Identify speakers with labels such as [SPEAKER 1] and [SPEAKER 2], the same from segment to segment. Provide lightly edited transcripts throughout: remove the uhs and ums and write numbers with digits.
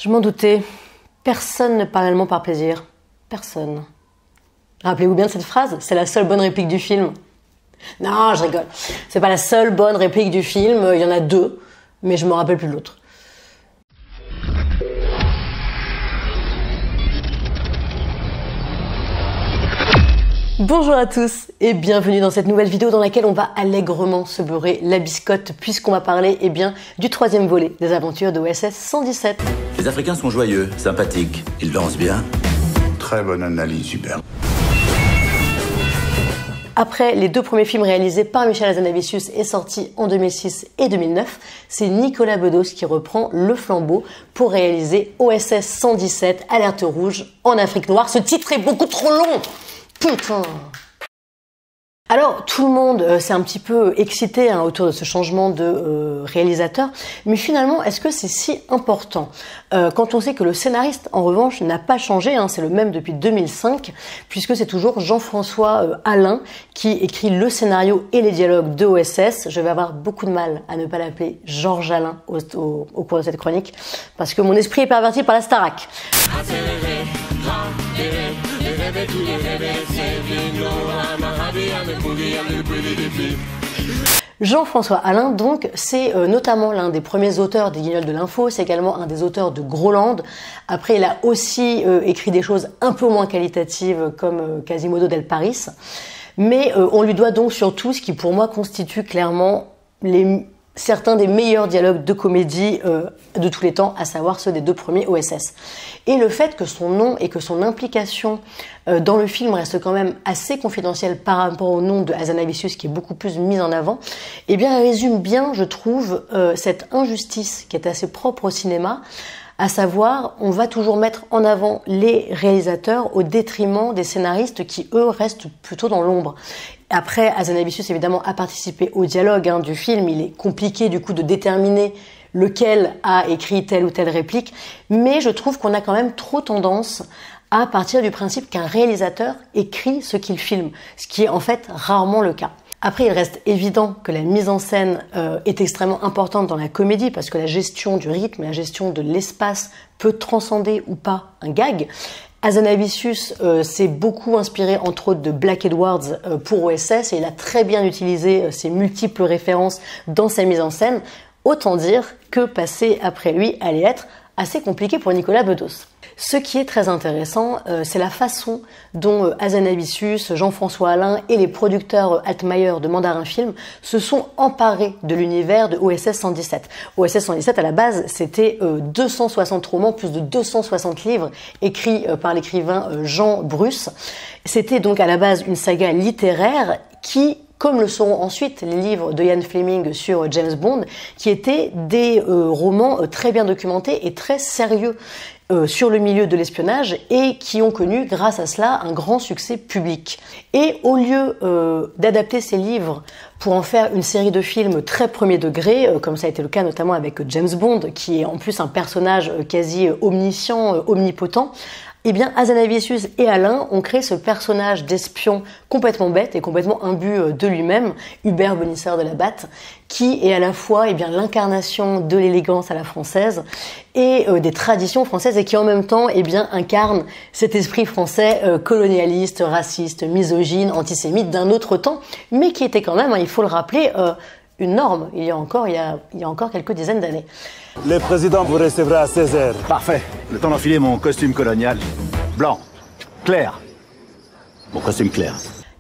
[SPEAKER 1] Je m'en doutais. Personne ne parle allemand par plaisir. Personne. Rappelez-vous bien de cette phrase, c'est la seule bonne réplique du film. Non, je rigole. C'est pas la seule bonne réplique du film, il y en a deux, mais je me rappelle plus de l'autre. Bonjour à tous et bienvenue dans cette nouvelle vidéo dans laquelle on va allègrement se beurrer la biscotte puisqu'on va parler du troisième volet des aventures de OSS 117.
[SPEAKER 2] Les Africains sont joyeux, sympathiques, ils dansent bien.
[SPEAKER 3] Très bonne analyse, super.
[SPEAKER 1] Après les deux premiers films réalisés par Michel Hazanavicius et sortis en 2006 et 2009, c'est Nicolas Bedos qui reprend le flambeau pour réaliser OSS 117, Alerte rouge en Afrique noire. Ce titre est beaucoup trop long. Putain. Alors, tout le monde s'est un petit peu excité autour de ce changement de réalisateur, mais finalement, est-ce que c'est si important quand on sait que le scénariste, en revanche, n'a pas changé, c'est le même depuis 2005, puisque c'est toujours Jean-François Alain qui écrit le scénario et les dialogues de OSS. Je vais avoir beaucoup de mal à ne pas l'appeler Georges Alain au cours de cette chronique, parce que mon esprit est perverti par la Starac. Jean-François Alain, donc, c'est notamment l'un des premiers auteurs des Guignols de l'info, c'est également un des auteurs de Groland. Après, il a aussi écrit des choses un peu moins qualitatives comme Quasimodo del Paris. Mais on lui doit donc surtout ce qui, pour moi, constitue clairement certains des meilleurs dialogues de comédie de tous les temps, à savoir ceux des deux premiers OSS. Et le fait que son nom et que son implication dans le film reste quand même assez confidentiel par rapport au nom de Hazanavicius qui est beaucoup plus mis en avant, eh bien elle résume bien, je trouve, cette injustice qui est assez propre au cinéma, à savoir, on va toujours mettre en avant les réalisateurs au détriment des scénaristes qui, eux, restent plutôt dans l'ombre. Après, Hazanavicius, évidemment, a participé au dialogue du film. Il est compliqué, du coup, de déterminer lequel a écrit telle ou telle réplique. Mais je trouve qu'on a quand même trop tendance à partir du principe qu'un réalisateur écrit ce qu'il filme, ce qui est en fait rarement le cas. Après, il reste évident que la mise en scène est extrêmement importante dans la comédie parce que la gestion du rythme, la gestion de l'espace peut transcender ou pas un gag. Hazanavicius s'est beaucoup inspiré entre autres de Black Edwards pour OSS et il a très bien utilisé ses multiples références dans sa mise en scène. Autant dire que passer après lui allait être assez compliqué pour Nicolas Bedos. Ce qui est très intéressant, c'est la façon dont Hazanavicius, Jean-François Alain et les producteurs Altmayer de Mandarin Film se sont emparés de l'univers de OSS 117. OSS 117, à la base, c'était 260 romans, plus de 260 livres écrits par l'écrivain Jean Bruce. C'était donc à la base une saga littéraire qui, comme le seront ensuite les livres de Ian Fleming sur James Bond, qui étaient des romans très bien documentés et très sérieux sur le milieu de l'espionnage et qui ont connu, grâce à cela, un grand succès public. Et au lieu d'adapter ces livres pour en faire une série de films très premier degré, comme ça a été le cas notamment avec James Bond, qui est en plus un personnage quasi omniscient, omnipotent, eh bien, Hazanavicius et Alain ont créé ce personnage d'espion complètement bête et complètement imbu de lui-même, Hubert Bonisseur de la Batte, qui est à la fois l'incarnation de l'élégance à la française et des traditions françaises et qui en même temps incarne cet esprit français colonialiste, raciste, misogyne, antisémite d'un autre temps, mais qui était quand même, il faut le rappeler, une norme il y a encore quelques dizaines d'années.
[SPEAKER 4] Le président vous recevra à 16h.
[SPEAKER 2] Parfait. Le temps d'enfiler mon costume colonial. Blanc. Clair. Mon costume clair.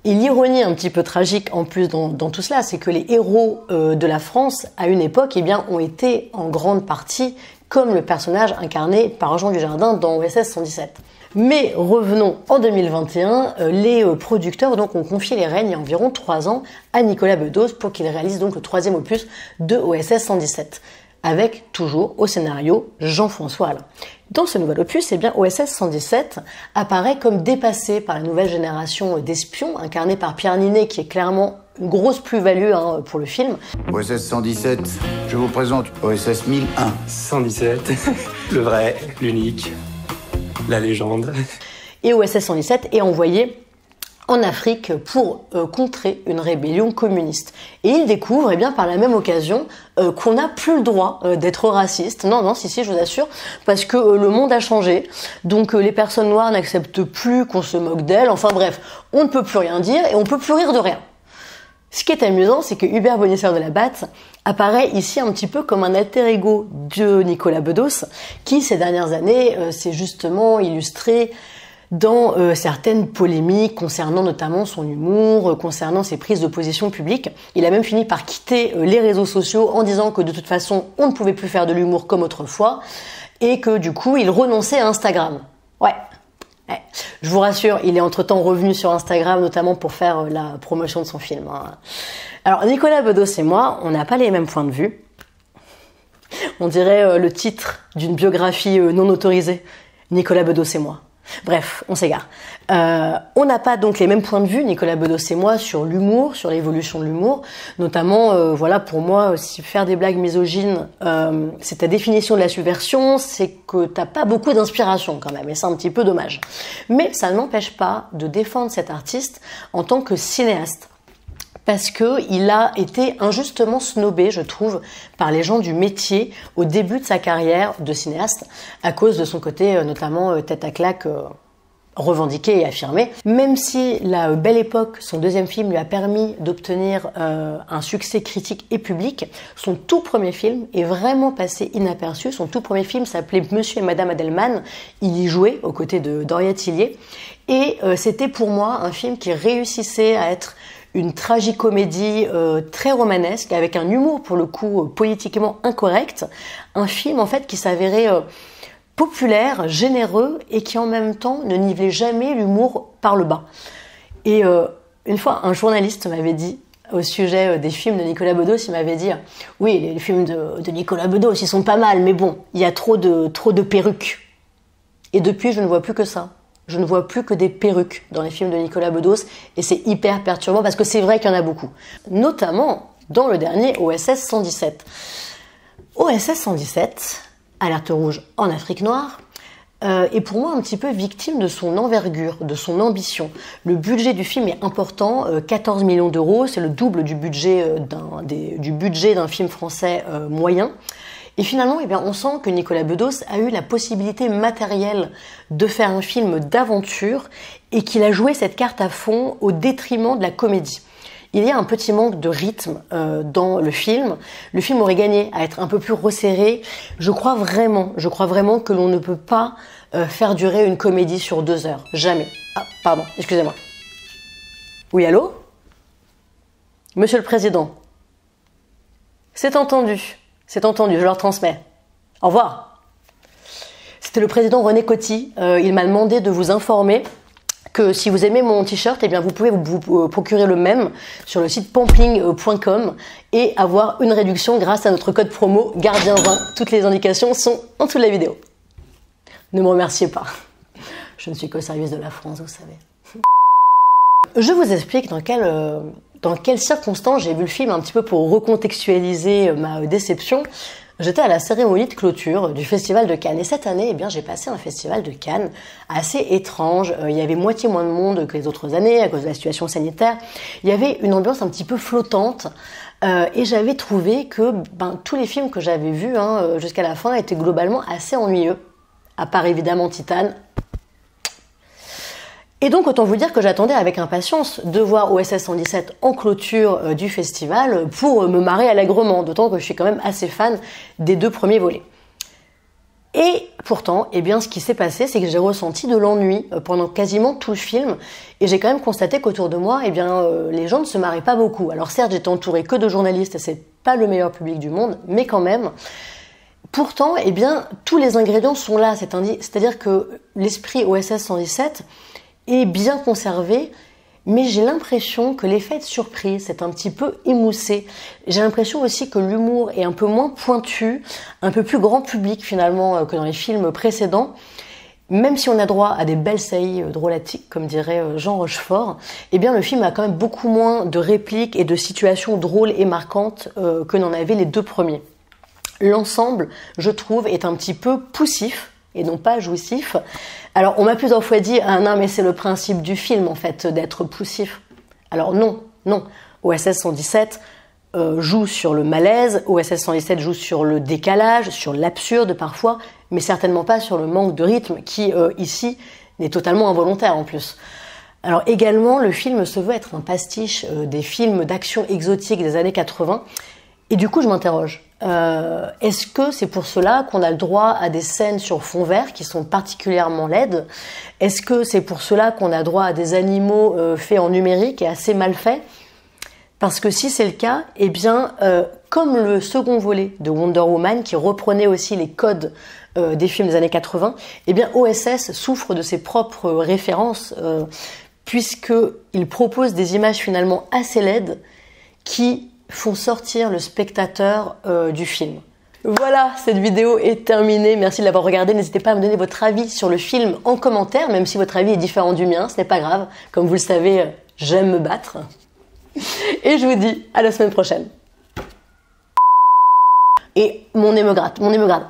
[SPEAKER 1] Et l'ironie un petit peu tragique en plus dans tout cela, c'est que les héros de la France, à une époque, ont été en grande partie comme le personnage incarné par Jean Dujardin dans OSS 117. Mais revenons en 2021, les producteurs donc ont confié les rênes il y a environ 3 ans à Nicolas Bedos pour qu'il réalise donc le troisième opus de OSS 117, avec toujours au scénario Jean-François Alain. Dans ce nouvel opus, OSS 117 apparaît comme dépassé par la nouvelle génération d'espions, incarnée par Pierre Ninet, qui est clairement une grosse plus-value pour le film.
[SPEAKER 3] OSS 117, je vous présente OSS 1001.
[SPEAKER 5] 117, le vrai, l'unique, la légende.
[SPEAKER 1] Et OSS 117 est envoyé en Afrique pour contrer une rébellion communiste. Et il découvre, eh bien, par la même occasion, qu'on n'a plus le droit d'être raciste. Non, si, je vous assure, parce que le monde a changé. Donc les personnes noires n'acceptent plus qu'on se moque d'elles. Enfin bref, on ne peut plus rien dire et on ne peut plus rire de rien. Ce qui est amusant, c'est que Hubert Bonisseur de la Batte apparaît ici un petit peu comme un alter ego de Nicolas Bedos, qui ces dernières années s'est justement illustré dans certaines polémiques concernant notamment son humour, concernant ses prises de position publiques. Il a même fini par quitter les réseaux sociaux en disant que de toute façon, on ne pouvait plus faire de l'humour comme autrefois et que du coup, il renonçait à Instagram. Ouais. Je vous rassure, il est entre-temps revenu sur Instagram, notamment pour faire la promotion de son film. Alors, Nicolas Bedos et moi, on n'a pas les mêmes points de vue. On dirait le titre d'une biographie non autorisée. Nicolas Bedos et moi. Bref, on s'égare. On n'a pas donc les mêmes points de vue, Nicolas Bedos et moi, sur l'humour, sur l'évolution de l'humour. Notamment, voilà, pour moi, si faire des blagues misogynes, c'est ta définition de la subversion, c'est que t'as pas beaucoup d'inspiration quand même, et c'est un petit peu dommage. Mais ça n'empêche pas de défendre cet artiste en tant que cinéaste. Parce que il a été injustement snobé, je trouve, par les gens du métier au début de sa carrière de cinéaste, à cause de son côté notamment tête à claque revendiqué et affirmé. Même si La Belle Époque, son deuxième film, lui a permis d'obtenir un succès critique et public, son tout premier film est vraiment passé inaperçu. Son tout premier film s'appelait Monsieur et Madame Adelman. Il y jouait aux côtés de Doria Tillier. Et c'était pour moi un film qui réussissait à être une tragicomédie très romanesque, avec un humour pour le coup politiquement incorrect, un film en fait qui s'avérait populaire, généreux et qui en même temps ne nivelait jamais l'humour par le bas. Et une fois un journaliste m'avait dit au sujet des films de Nicolas Bedos, il m'avait dit oui, les films de Nicolas Bedos ils sont pas mal, mais bon, il y a trop de perruques. Et depuis je ne vois plus que ça. Je ne vois plus que des perruques dans les films de Nicolas Bedos et c'est hyper perturbant parce que c'est vrai qu'il y en a beaucoup. Notamment dans le dernier OSS 117. OSS 117, alerte rouge en Afrique noire, est pour moi un petit peu victime de son envergure, de son ambition. Le budget du film est important, 14 millions d'euros, c'est le double du budget d'un film français moyen. Et finalement, eh bien, on sent que Nicolas Bedos a eu la possibilité matérielle de faire un film d'aventure et qu'il a joué cette carte à fond au détriment de la comédie. Il y a un petit manque de rythme dans le film. Le film aurait gagné à être un peu plus resserré. Je crois vraiment que l'on ne peut pas faire durer une comédie sur 2 heures. Jamais. Ah, pardon, excusez-moi. Oui, allô ? Monsieur le Président. C'est entendu, je leur transmets. Au revoir. C'était le président René Coty. Il m'a demandé de vous informer que si vous aimez mon t-shirt, eh bien vous pouvez vous procurer le même sur le site pampling.com et avoir une réduction grâce à notre code promo Gardien20. Toutes les indications sont en dessous de la vidéo. Ne me remerciez pas. Je ne suis qu'au service de la France, vous savez. Je vous explique dans quelles circonstances j'ai vu le film, un petit peu pour recontextualiser ma déception. J'étais à la cérémonie de clôture du Festival de Cannes. Et cette année, eh bien, j'ai passé un festival de Cannes assez étrange. Il y avait moitié moins de monde que les autres années à cause de la situation sanitaire. Il y avait une ambiance un petit peu flottante. Et j'avais trouvé que tous les films que j'avais vus jusqu'à la fin étaient globalement assez ennuyeux. À part évidemment Titane. Et donc, autant vous dire que j'attendais avec impatience de voir OSS 117 en clôture du festival pour me marrer allègrement, d'autant que je suis quand même assez fan des 2 premiers volets. Et pourtant, eh bien, ce qui s'est passé, c'est que j'ai ressenti de l'ennui pendant quasiment tout le film, et j'ai quand même constaté qu'autour de moi, eh bien, les gens ne se marraient pas beaucoup. Alors certes, j'étais entourée que de journalistes, et c'est pas le meilleur public du monde, mais quand même. Pourtant, eh bien, tous les ingrédients sont là, c'est-à-dire que l'esprit OSS 117 est bien conservé, mais j'ai l'impression que l'effet de surprise s'est un petit peu émoussé. J'ai l'impression aussi que l'humour est un peu moins pointu, un peu plus grand public finalement que dans les films précédents. Même si on a droit à des belles saillies drôlatiques, comme dirait Jean Rochefort, eh bien le film a quand même beaucoup moins de répliques et de situations drôles et marquantes que n'en avaient les 2 premiers. L'ensemble, je trouve, est un petit peu poussif, et non pas jouissif. Alors, on m'a plusieurs fois dit, ah non, mais c'est le principe du film, en fait, d'être poussif. Alors non, non. OSS 117 joue sur le malaise, OSS 117 joue sur le décalage, sur l'absurde parfois, mais certainement pas sur le manque de rythme qui, ici, n'est totalement involontaire en plus. Alors également, le film se veut être un pastiche des films d'action exotique des années 80, et du coup je m'interroge. Est-ce que c'est pour cela qu'on a le droit à des scènes sur fond vert qui sont particulièrement laides? Est-ce que c'est pour cela qu'on a droit à des animaux faits en numérique et assez mal faits? Parce que si c'est le cas, eh bien, comme le second volet de Wonder Woman, qui reprenait aussi les codes des films des années 80, eh bien, OSS souffre de ses propres références, puisqu'il propose des images finalement assez laides qui font sortir le spectateur du film. Voilà, cette vidéo est terminée. Merci de l'avoir regardée. N'hésitez pas à me donner votre avis sur le film en commentaire, même si votre avis est différent du mien, ce n'est pas grave. Comme vous le savez, j'aime me battre. Et je vous dis à la semaine prochaine. Et mon nez me gratte, mon nez me gratte.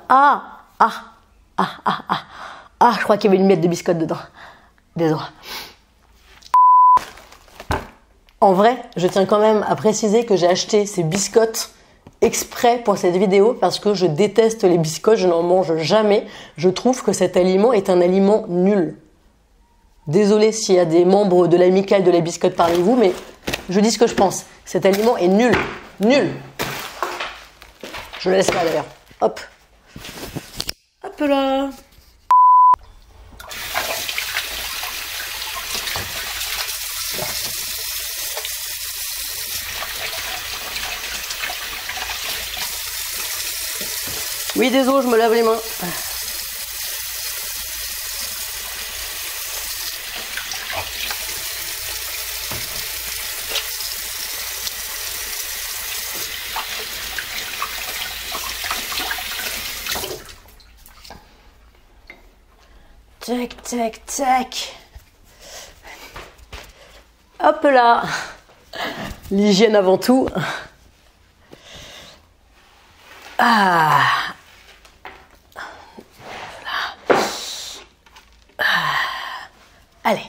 [SPEAKER 1] Je crois qu'il y avait une miette de biscotte dedans. Désolé. En vrai, je tiens quand même à préciser que j'ai acheté ces biscottes exprès pour cette vidéo parce que je déteste les biscottes, je n'en mange jamais. Je trouve que cet aliment est un aliment nul. Désolé s'il y a des membres de l'amicale de la biscotte parmi vous, mais je dis ce que je pense. Cet aliment est nul. Nul. Je le laisse là d'ailleurs. Hop. Hop là. Oui, désolé, je me lave les mains. Tac, tac, tac. Hop là. L'hygiène avant tout. Allez.